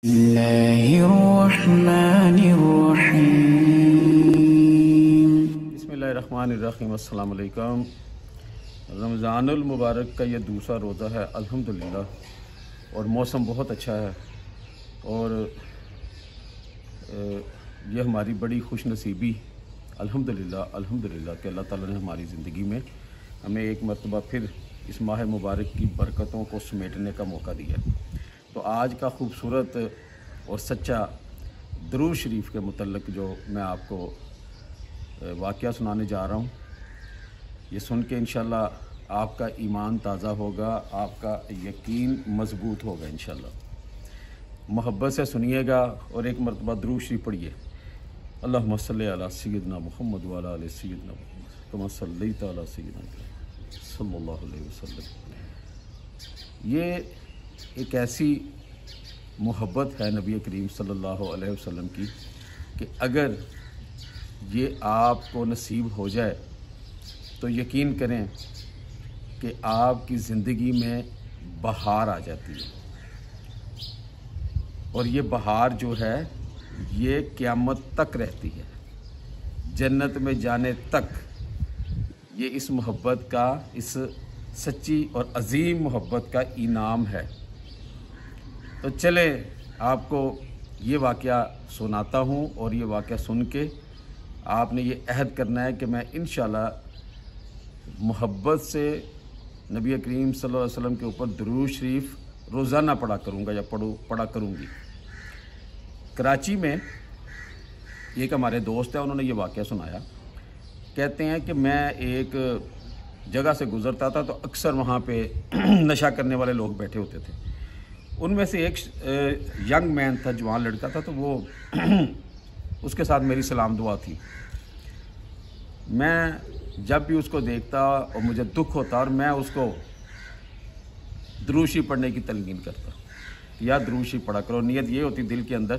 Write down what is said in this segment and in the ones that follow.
बिस्मिल्लाहिर्रहमानिर्रहीम। अस्सलाम वालेकुम। रमज़ानुल मुबारक का ये दूसरा रोज़ा है अल्हम्दुलिल्लाह, और मौसम बहुत अच्छा है और ये हमारी बड़ी खुश नसीबी अल्हम्दुलिल्लाह कि अल्लाह ताला ने हमारी ज़िंदगी में हमें एक मरतबा फिर इस माह मुबारक की बरकतों को समेटने का मौका दिया। तो आज का ख़ूबसूरत और सच्चा दरूद शरीफ के मुतल्लिक़ जो मैं आपको वाक़या सुनाने जा रहा हूँ, ये सुन के इंशाअल्लाह आपका ईमान ताज़ा होगा, आपका यकीन मज़बूत होगा इंशाअल्लाह। मोहब्बत से सुनिएगा और एक मरतबा दरूद शरीफ पढ़िए। अल्लाहुम्मा सल्लि अला सय्यिदना मुहम्मद व अला आलि सय्यिदना मुहम्मद कमा सल्लैता अला सय्यिदना सल्लल्लाहु अलैहि वसल्लम। ये एक ऐसी मोहब्बत है नबी करीम सल्लल्लाहु अलैहि वसल्लम की कि अगर ये आपको नसीब हो जाए तो यकीन करें कि आपकी ज़िंदगी में बहार आ जाती है। और ये बहार जो है ये क़यामत तक रहती है, जन्नत में जाने तक। ये इस मोहब्बत का, इस सच्ची और अज़ीम मोहब्बत का इनाम है। तो चले आपको ये वाक़या सुनाता हूँ, और ये वाक़या सुन के आपने ये अहद करना है कि मैं इंशाअल्लाह मोहब्बत से नबी करीम सल्लल्लाहु अलैहि वसल्लम के ऊपर दरूद शरीफ रोज़ाना पढ़ा करूँगा या पढ़ा करूँगी। कराची में एक हमारे दोस्त है, उन्होंने ये वाक़या सुनाया। कहते हैं कि मैं एक जगह से गुज़रता था तो अक्सर वहाँ पे नशा करने वाले लोग बैठे होते थे। उनमें से एक यंग मैन था, जवान लड़का था, तो वो उसके साथ मेरी सलाम दुआ थी। मैं जब भी उसको देखता और मुझे दुख होता और मैं उसको दरूद शरीफ पढ़ने की तलकीन करता, या दरूद शरीफ पढ़ा करो। नीयत ये होती दिल के अंदर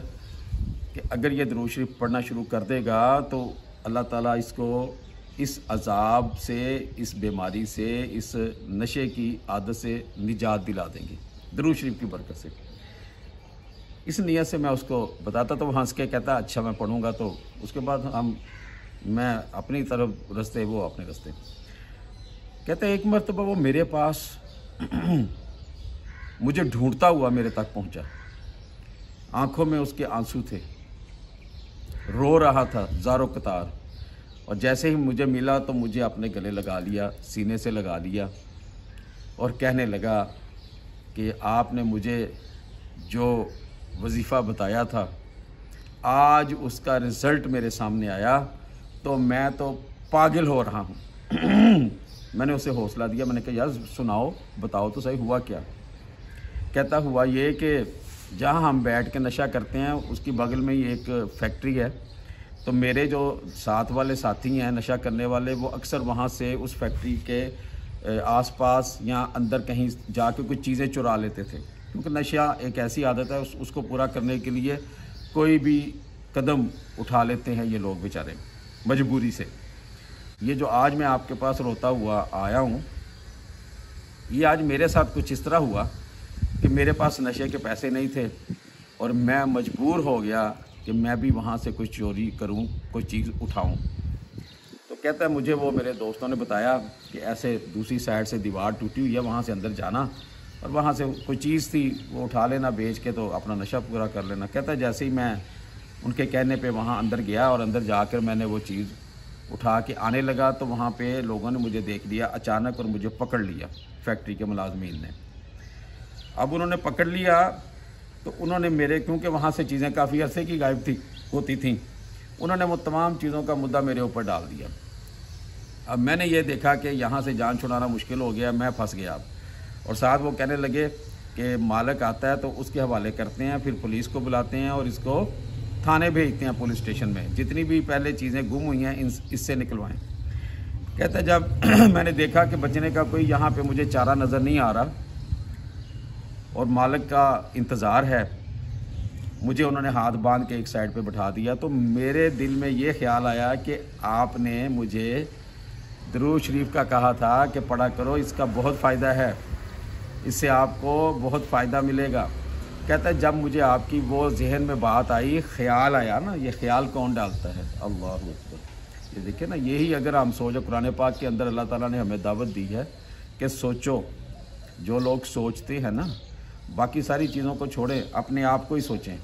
कि अगर ये दरूद शरीफ पढ़ना शुरू कर देगा तो अल्लाह ताला इसको इस अज़ाब से, इस बीमारी से, इस नशे की आदत से निजात दिला देंगे दरूद शरीफ की बरकत से। इस नियत से मैं उसको बताता तो वो हंस के कहता अच्छा मैं पढ़ूँगा। तो उसके बाद मैं अपनी तरफ रास्ते, वो अपने रास्ते। कहते एक मरतबा वो मेरे पास मुझे ढूंढता हुआ मेरे तक पहुंचा। आंखों में उसके आंसू थे, रो रहा था ज़ारो कतार। और जैसे ही मुझे मिला तो मुझे अपने गले लगा लिया, सीने से लगा लिया, और कहने लगा कि आपने मुझे जो वजीफ़ा बताया था आज उसका रिज़ल्ट मेरे सामने आया, तो मैं तो पागल हो रहा हूँ। मैंने उसे हौसला दिया, मैंने कहा यार सुनाओ, बताओ तो सही हुआ क्या। कहता हुआ ये कि जहाँ हम बैठ के नशा करते हैं उसकी बगल में ही एक फैक्ट्री है। तो मेरे जो साथ वाले साथी हैं नशा करने वाले, वो अक्सर वहाँ से उस फैक्ट्री के आसपास या अंदर कहीं जाके कुछ चीज़ें चुरा लेते थे, क्योंकि नशा एक ऐसी आदत है उसको पूरा करने के लिए कोई भी कदम उठा लेते हैं ये लोग बेचारे मजबूरी से। ये जो आज मैं आपके पास रोता हुआ आया हूँ, ये आज मेरे साथ कुछ इस तरह हुआ कि मेरे पास नशे के पैसे नहीं थे और मैं मजबूर हो गया कि मैं भी वहाँ से कुछ चोरी करूँ, कोई चीज़ उठाऊँ। तो कहता है मुझे वो मेरे दोस्तों ने बताया कि ऐसे दूसरी साइड से दीवार टूटी हुई है, वहाँ से अंदर जाना और वहाँ से कोई चीज़ थी वो उठा लेना, बेच के तो अपना नशा पूरा कर लेना। कहता है जैसे ही मैं उनके कहने पे वहाँ अंदर गया और अंदर जाकर मैंने वो चीज़ उठा के आने लगा तो वहाँ पे लोगों ने मुझे देख लिया अचानक और मुझे पकड़ लिया फैक्ट्री के मुलाजमीन ने। अब उन्होंने पकड़ लिया तो उन्होंने मेरे, क्योंकि वहाँ से चीज़ें काफ़ी अरसे की गायब होती थी, उन्होंने वो तमाम चीज़ों का मुद्दा मेरे ऊपर डाल दिया। अब मैंने ये देखा कि यहाँ से जान छुड़ाना मुश्किल हो गया, मैं फंस गया। और साथ वो कहने लगे कि मालिक आता है तो उसके हवाले करते हैं, फिर पुलिस को बुलाते हैं और इसको थाने भेजते हैं, पुलिस स्टेशन में, जितनी भी पहले चीज़ें गुम हुई हैं इससे निकलवाएं। कहते जब मैंने देखा कि बचने का कोई यहाँ पे मुझे चारा नज़र नहीं आ रहा और मालिक का इंतज़ार है, मुझे उन्होंने हाथ बांध के एक साइड पे बैठा दिया। तो मेरे दिल में ये ख्याल आया कि आपने मुझे दरूद शरीफ का कहा था कि पढ़ा करो, इसका बहुत फ़ायदा है, इससे आपको बहुत फ़ायदा मिलेगा। کہتا ہے جب مجھے آپ کی وہ ذہن میں بات آئی، خیال آیا نا، یہ خیال کون ڈالتا ہے؟ اللہ اکبر۔ یہ دیکھیں نا، یہی اگر ہم سوچو، قرآن پاک کے اندر اللہ تعالیٰ نے ہمیں دعوت دی ہے کہ سوچو۔ جو لوگ سوچتے ہیں نا، باقی ساری چیزوں کو چھوڑیں، اپنے آپ کو ہی سوچیں،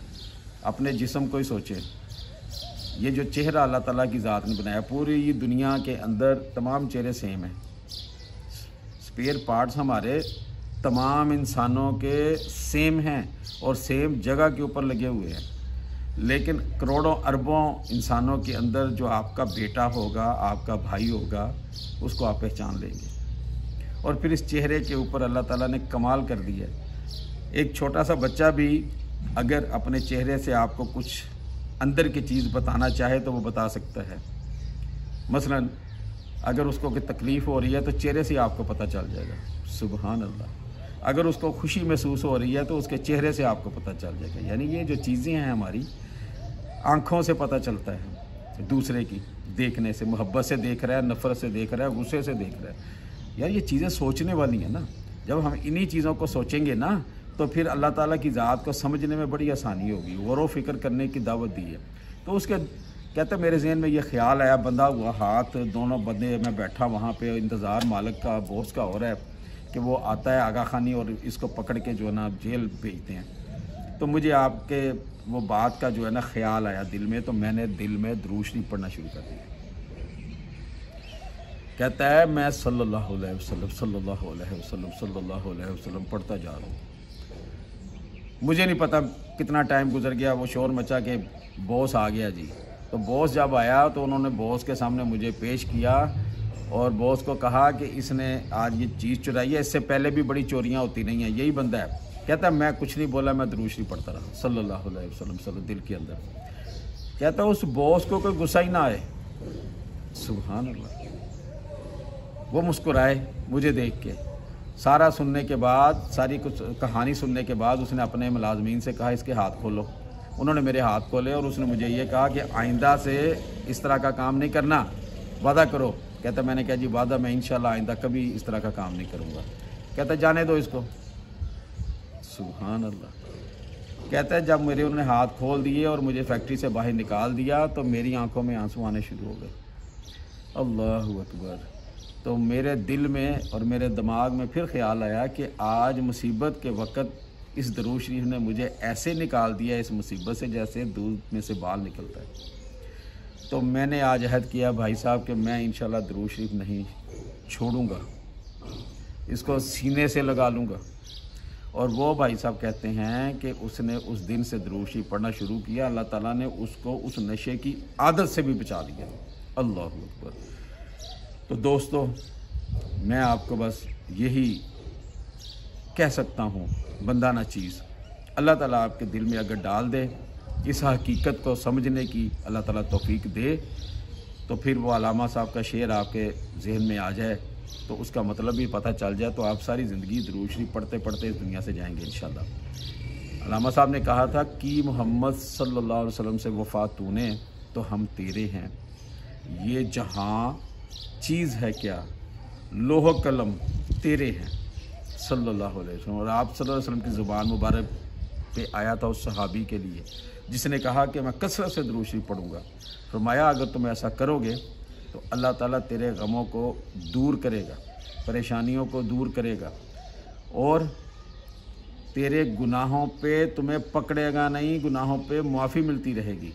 اپنے جسم کو ہی سوچیں۔ یہ جو چہرہ اللہ تعالیٰ کی ذات نے بنایا، پوری دنیا کے اندر تمام چہرے سیم ہیں، اسپیئر پارٹس ہمارے تمام انسانوں کے سیم ہیں اور سیم جگہ کے اوپر لگے ہوئے ہیں، لیکن کروڑوں اربوں انسانوں کے اندر جو آپ کا بیٹا ہوگا، آپ کا بھائی ہوگا، اس کو آپ پہچان لیں گے۔ اور پھر اس چہرے کے اوپر اللہ تعالیٰ نے کمال کر دیا ہے۔ ایک چھوٹا سا بچہ بھی اگر اپنے چہرے سے آپ کو کچھ اندر کی چیز بتانا چاہے تو وہ بتا سکتا ہے۔ مثلا اگر اس کو کوئی تکلیف ہو رہی ہے تو چہرے سے آپ کو پتہ چل جائے گا، سبحان اللہ۔ اگر اس کو خوشی محسوس ہو رہی ہے تو اس کے چہرے سے آپ کو پتہ چل جائے گا۔ یعنی یہ جو چیزیں ہیں ہماری آنکھوں سے پتہ چلتا ہے، دوسرے کی دیکھنے سے، محبت سے دیکھ رہا ہے، نفرت سے دیکھ رہا ہے، غصے سے دیکھ رہا ہے۔ یار یہ چیزیں سوچنے والی ہیں نا، جب ہم انہی چیزوں کو سوچیں گے نا تو پھر اللہ تعالیٰ کی ذات کو سمجھنے میں بڑی آسانی ہوگی۔ غور و فکر کرنے کی دعوت دی ہے۔ تو اس کے کہتا ہے میرے ذہن میں یہ خیال آیا، بندھا ہوا ہاتھ، دونوں بندے، میں بیٹھا وہاں پہ، انتظار مالک کا، باس کا ہو رہا ہے کہ وہ آتا ہے آغا خانی اور اس کو پکڑ کے جو ہے نا جیل بھیجتے ہیں۔ تو مجھے آپ کے وہ بات کا جو ہے نا خیال آیا دل میں، تو میں نے دل میں درود شریف پڑھنا شروع کر دیا۔ کہتا ہے میں صلی اللہ علیہ وسلم صلی اللہ علیہ وسلم صلی اللہ علیہ وسلم پڑھتا جا رہا ہوں۔ مجھے نہیں پتہ کتنا ٹائم گزر گیا، وہ شور مچا کہ باس آ گیا جی۔ تو باس جب آیا تو انہوں نے باس کے سامنے مجھے پیش کیا اور باس کو کہا کہ اس نے آج یہ چیز چرائی ہے، اس سے پہلے بھی بڑی چوریاں ہوتی نہیں ہیں، یہی بندہ ہے۔ کہتا ہے میں کچھ نہیں بولا، میں درود شریف پڑھتا رہا صلی اللہ علیہ وسلم صلی دل کے اندر۔ کہتا ہے اس باس کو کوئی غصہ ہی نہ آئے، سبحان اللہ۔ وہ مسکرائے مجھے دیکھ کے۔ سارا سننے کے بعد، ساری کچھ کہانی سننے کے بعد اس نے اپنے ملازمین سے کہا اس کے ہاتھ کھولو۔ انہوں نے میرے ہاتھ کھولے اور اس نے مجھے یہ کہا کہ آئندہ سے اس طرح کا کام نہیں کرنا، وعدہ کرو۔ کہتا میں نے کہا جی وعدہ، میں انشاءاللہ آئندہ کبھی اس طرح کا کام نہیں کروں گا۔ کہتا جانے دو اس کو، سبحان اللہ۔ کہتا ہے جب میرے انہوں نے ہاتھ کھول دیے اور مجھے فیکٹری سے باہر نکال دیا تو میری آنکھوں میں آنسو آنے شروع ہو گئے۔ اللہ اکبر۔ تو میرے دل میں اور میرے دماغ میں پھر خیال آیا کہ آج مصیبت کے وقت اس درود شریف نے مجھے ایسے نکال دیا اس مصیبت سے جیسے دودھ میں سے بال نکلتا ہے۔ تو میں نے آج عہد کیا بھائی صاحب کہ میں انشاءاللہ درود شریف نہیں چھوڑوں گا، اس کو سینے سے لگا لوں گا۔ اور وہ بھائی صاحب کہتے ہیں کہ اس نے اس دن سے درود شریف پڑھنا شروع کیا، اللہ تعالیٰ نے اس کو اس نشے کی عادت سے بھی بچا لیا۔ اللہ اکبر۔ تو دوستو، میں آپ کو بس یہی کہہ سکتا ہوں، بندہ نہ چیز، اللہ تعالیٰ آپ کے دل میں اگر ڈال دے اس حقیقت کو سمجھنے کی، اللہ تعالیٰ توفیق دے، تو پھر وہ علامہ صاحب کا شعر آپ کے ذہن میں آ جائے تو اس کا مطلب بھی پتہ چل جائے تو آپ ساری زندگی درود شریف پڑھتے پڑھتے اس دنیا سے جائیں گے انشاءاللہ۔ علامہ صاحب نے کہا تھا کہ محمد صلی اللہ علیہ وسلم سے وفا تو نے تو ہم تیرے ہیں، یہ جہاں چیز ہے کیا، لوح و قلم تیرے ہیں صلی اللہ علیہ وسلم۔ اور آپ صلی اللہ علیہ وسلم کی زبان مبارک پہ آیا تھا اس صحابی کے لیے جس نے کہا کہ میں کثرت سے درود شریف پڑھوں گا۔ فرمایا اگر تم ایسا کرو گے تو اللہ تعالیٰ تیرے غموں کو دور کرے گا، پریشانیوں کو دور کرے گا، اور تیرے گناہوں پہ تمہیں پکڑے گا نہیں، گناہوں پہ معافی ملتی رہے گی۔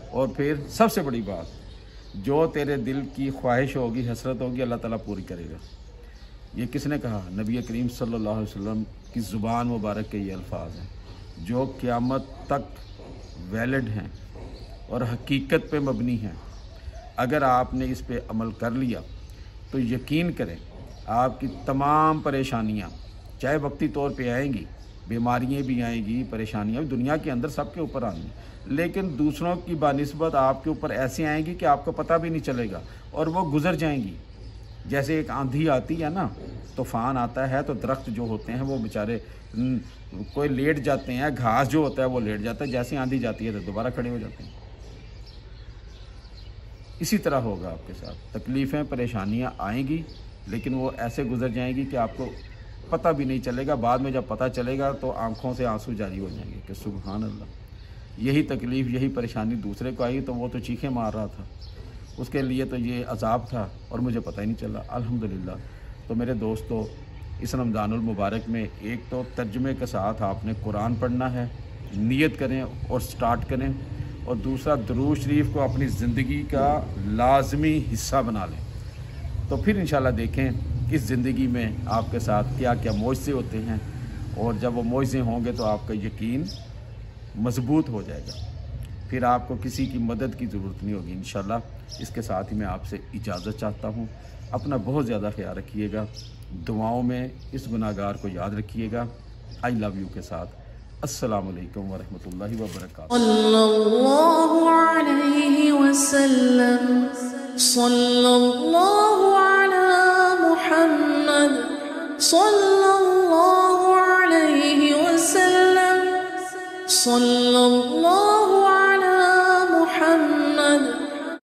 اور پھر سب سے بڑی بات، جو تیرے دل کی خواہش ہوگی، حسرت ہوگی، اللہ تعالیٰ پوری کرے گا۔ یہ کس نے کہا؟ نبی کریم صلی اللہ علیہ وسلم کی زبان مبارک کے یہ الفاظ ہیں جو قیامت تک ویلڈ ہیں اور حقیقت پہ مبنی ہیں۔ اگر آپ نے اس پہ عمل کر لیا تو یقین کریں آپ کی تمام پریشانیاں چاہے وقتی طور پہ آئیں گی، بیماریاں بھی آئیں گی، پریشانیاں بھی دنیا کے اندر سب کے اوپر آئیں گی، لیکن دوسروں کی بنسبت آپ کے اوپر ایسی آئیں گی کہ آپ کو پتہ بھی نہیں چلے گا اور وہ گزر جائیں گی۔ جیسے ایک آندھی آتی ہے نا، طوفان آتا ہے تو درخت جو ہوتے ہیں وہ بیچارے کوئی لیٹ جاتے ہیں، گھاس جو ہوتا ہے وہ لیٹ جاتا ہے، جیسے آندھی جاتی ہے تو دوبارہ کھڑے ہو جاتے ہیں۔ اسی طرح ہوگا آپ کے ساتھ، تکلیفیں پریشانیاں آئیں گی لیکن وہ ایسے گزر جائیں گی کہ آپ کو पता भी नहीं चलेगा, बाद में जब पता चलेगा तो आंखों से आंसू जारी हो जाएंगे कि सुभान अल्लाह, यही तकलीफ़ यही परेशानी दूसरे को आई तो वो तो चीखें मार रहा था, उसके लिए तो ये अजाब था और मुझे पता ही नहीं चला। अल्हम्दुलिल्लाह। तो मेरे दोस्तों, इस रमज़ानुल मुबारक में एक तो तर्जुमे के साथ आपने कुरान पढ़ना है, नियत करें और स्टार्ट करें, और दूसरा दुरूद शरीफ को अपनी ज़िंदगी का लाजमी हिस्सा बना लें। तो फिर इंशाल्लाह देखें इस ज़िंदगी में आपके साथ क्या क्या मोज़े होते हैं, और जब वो मोज़े होंगे तो आपका यकीन मजबूत हो जाएगा, फिर आपको किसी की मदद की ज़रूरत नहीं होगी इंशाल्लाह। इसके साथ ही मैं आपसे इजाज़त चाहता हूँ। अपना बहुत ज़्यादा ख्याल रखिएगा, दुआओं में इस गुनाहगार को याद रखिएगा। आई लव यू के साथ। अस्सलामु अलैकुम वरहमतुल्लाहि वबरकातुहू। सल्लल्लाहु अलैहि वसल्लम, सल्लल्लाहु अला मुहम्मद, सल्लल्लाहु अलैहि वसल्लम, सल्लल्लाहु